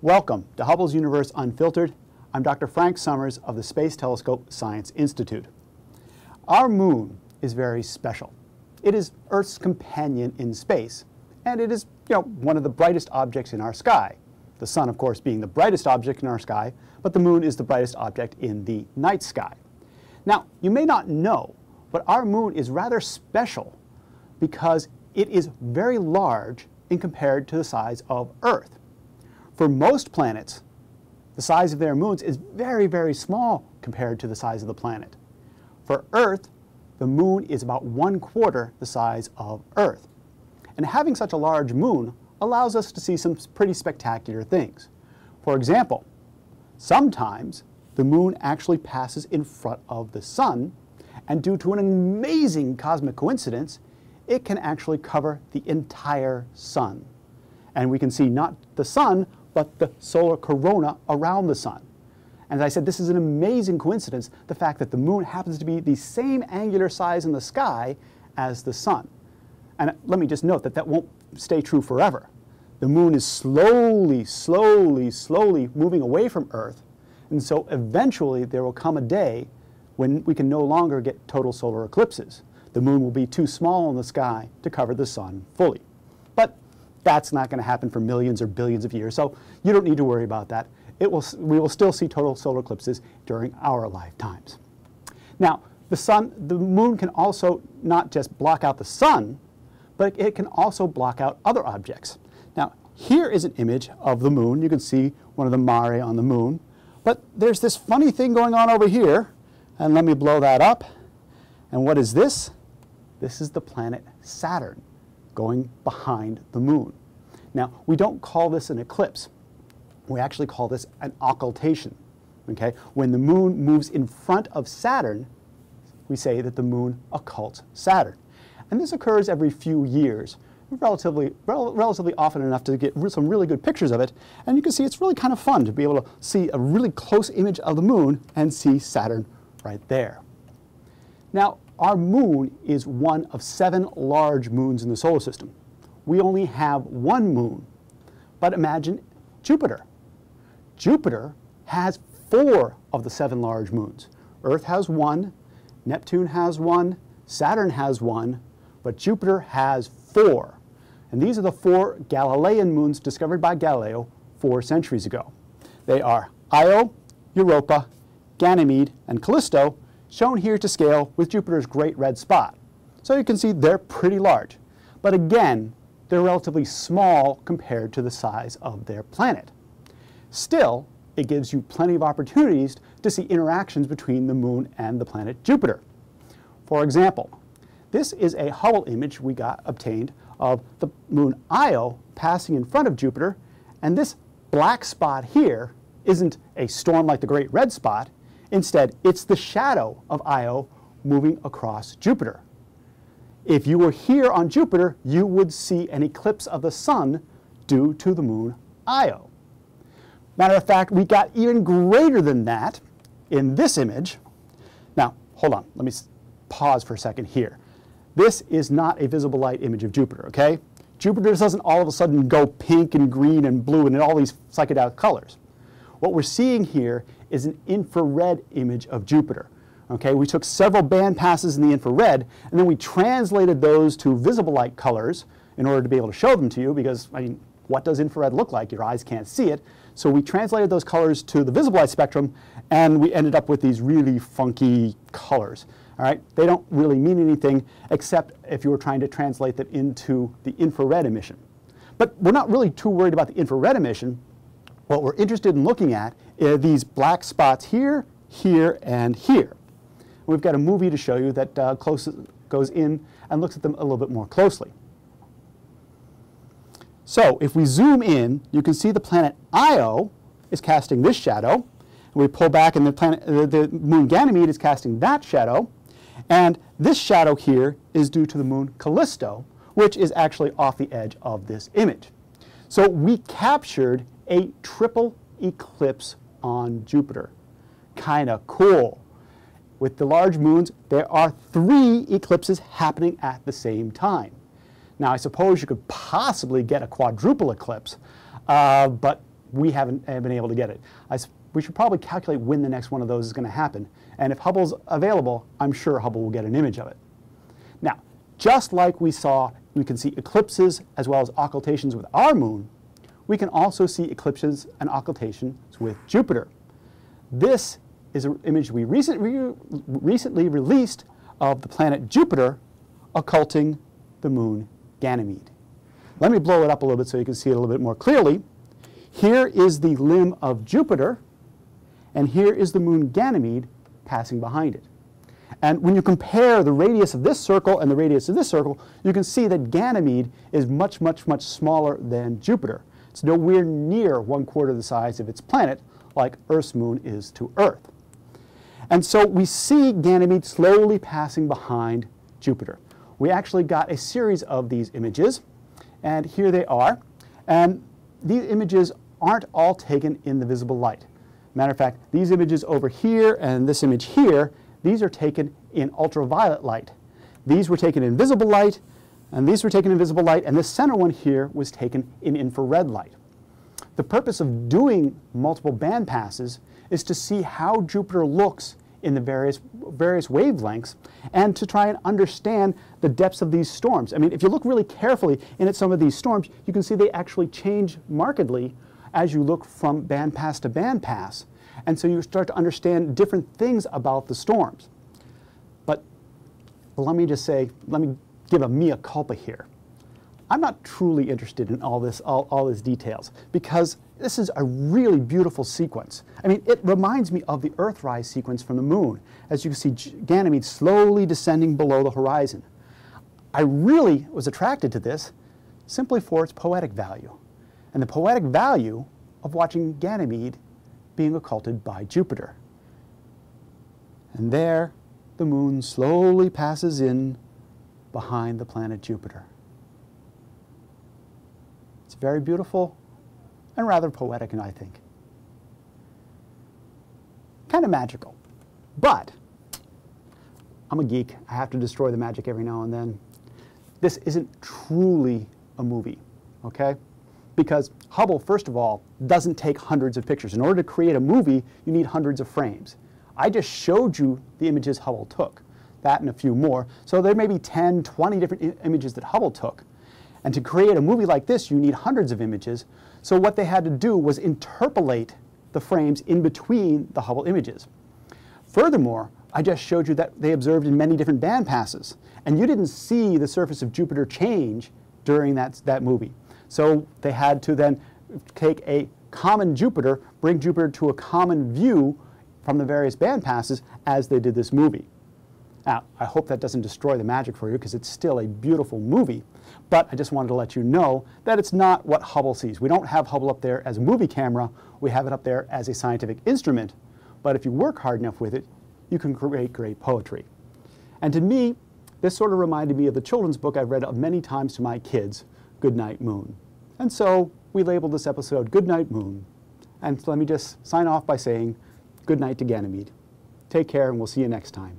Welcome to Hubble's Universe Unfiltered. I'm Dr. Frank Summers of the Space Telescope Science Institute. Our moon is very special. It is Earth's companion in space, and it is, one of the brightest objects in our sky. The sun, of course, being the brightest object in our sky, but the moon is the brightest object in the night sky. Now, you may not know, but our moon is rather special because it is very large in compared to the size of Earth. For most planets, the size of their moons is very, very small compared to the size of the planet. For Earth, the moon is about 1/4 the size of Earth. And having such a large moon allows us to see some pretty spectacular things. For example, sometimes the moon actually passes in front of the sun, and due to an amazing cosmic coincidence, it can actually cover the entire sun. And we can see not the sun, but the solar corona around the sun. And as I said, this is an amazing coincidence, the fact that the moon happens to be the same angular size in the sky as the sun. And let me just note that that won't stay true forever. The moon is slowly moving away from Earth, and so eventually there will come a day when we can no longer get total solar eclipses. The moon will be too small in the sky to cover the sun fully. But that's not going to happen for millions or billions of years, so you don't need to worry about that. We will still see total solar eclipses during our lifetimes. Now, the moon can also not just block out the sun, but it can also block out other objects. Now, here is an image of the moon. You can see one of the mare on the moon. But there's this funny thing going on over here, and let me blow that up. And what is this? This is the planet Saturn going behind the moon. Now, we don't call this an eclipse. We actually call this an occultation. Okay? When the moon moves in front of Saturn, we say that the moon occults Saturn. And this occurs every few years, relatively often enough to get some really good pictures of it. And you can see it's really kind of fun to be able to see a really close image of the moon and see Saturn right there. Now, our moon is one of 7 large moons in the solar system. We only have 1 moon, but imagine Jupiter. Jupiter has 4 of the 7 large moons. Earth has 1, Neptune has 1, Saturn has 1, but Jupiter has 4. And these are the 4 Galilean moons discovered by Galileo 4 centuries ago. They are Io, Europa, Ganymede, and Callisto, shown here to scale with Jupiter's great red spot. So you can see they're pretty large. But again, they're relatively small compared to the size of their planet. Still, it gives you plenty of opportunities to see interactions between the moon and the planet Jupiter. For example, this is a Hubble image we obtained of the moon Io passing in front of Jupiter, and this black spot here isn't a storm like the great red spot. Instead, it's the shadow of Io moving across Jupiter. If you were here on Jupiter, you would see an eclipse of the sun due to the moon Io. Matter of fact, we got even greater than that in this image. Now, hold on, let me pause for a second here. This is not a visible light image of Jupiter, okay? Jupiter doesn't all of a sudden go pink and green and blue and in all these psychedelic colors. What we're seeing here is an infrared image of Jupiter. Okay, we took several band passes in the infrared, and then we translated those to visible light colors in order to be able to show them to you, because, I mean, what does infrared look like? Your eyes can't see it. So we translated those colors to the visible light spectrum, and we ended up with these really funky colors. All right, they don't really mean anything except if you were trying to translate them into the infrared emission. But we're not really too worried about the infrared emission. What we're interested in looking at are these black spots here, here, and here. We've got a movie to show you that goes in and looks at them a little bit more closely. So if we zoom in, you can see the planet Io is casting this shadow. And we pull back and the moon Ganymede is casting that shadow. And this shadow here is due to the moon Callisto, which is actually off the edge of this image. So we captured a triple eclipse on Jupiter. Kind of cool. With the large moons, there are 3 eclipses happening at the same time. Now, I suppose you could possibly get a quadruple eclipse, but we haven't been able to get it. We should probably calculate when the next one of those is going to happen. And if Hubble's available, I'm sure Hubble will get an image of it. Now, just like we can see eclipses as well as occultations with our moon, we can also see eclipses and occultations with Jupiter. This is an image we recently released of the planet Jupiter occulting the moon Ganymede. Let me blow it up a little bit so you can see it a little bit more clearly. Here is the limb of Jupiter, and here is the moon Ganymede passing behind it. And when you compare the radius of this circle and the radius of this circle, you can see that Ganymede is much, much, much smaller than Jupiter. It's nowhere near 1/4 the size of its planet, like Earth's moon is to Earth. And so we see Ganymede slowly passing behind Jupiter. We actually got a series of these images, and here they are. And these images aren't all taken in the visible light. Matter of fact, these images over here and this image here, these are taken in ultraviolet light. These were taken in visible light, and these were taken in visible light, and this center one here was taken in infrared light. The purpose of doing multiple band passes is to see how Jupiter looks in the various wavelengths and to try and understand the depths of these storms. I mean, if you look really carefully in some of these storms, you can see they actually change markedly as you look from band pass to band pass. And so you start to understand different things about the storms. But let me just say, let me give a mea culpa here. I'm not truly interested in all these details because this is a really beautiful sequence. I mean, it reminds me of the Earthrise sequence from the moon, as you can see Ganymede slowly descending below the horizon. I really was attracted to this simply for its poetic value, and the poetic value of watching Ganymede being occulted by Jupiter. And there, the moon slowly passes in behind the planet Jupiter. It's very beautiful and rather poetic, and I think kind of magical. But I'm a geek. I have to destroy the magic every now and then. This isn't truly a movie, okay? Because Hubble, first of all, doesn't take hundreds of pictures. In order to create a movie, you need hundreds of frames. I just showed you the images Hubble took, that and a few more. So there may be 10, 20 different images that Hubble took. And to create a movie like this, you need hundreds of images. So what they had to do was interpolate the frames in between the Hubble images. Furthermore, I just showed you that they observed in many different band passes. And you didn't see the surface of Jupiter change during that movie. So they had to then take a common Jupiter, bring Jupiter to a common view from the various band passes as they did this movie. Now, I hope that doesn't destroy the magic for you because it's still a beautiful movie, but I just wanted to let you know that it's not what Hubble sees. We don't have Hubble up there as a movie camera, we have it up there as a scientific instrument, but if you work hard enough with it, you can create great poetry. And to me, this sort of reminded me of the children's book I've read many times to my kids, Goodnight Moon. And so we labeled this episode Goodnight Moon. And let me just sign off by saying good night to Ganymede. Take care, and we'll see you next time.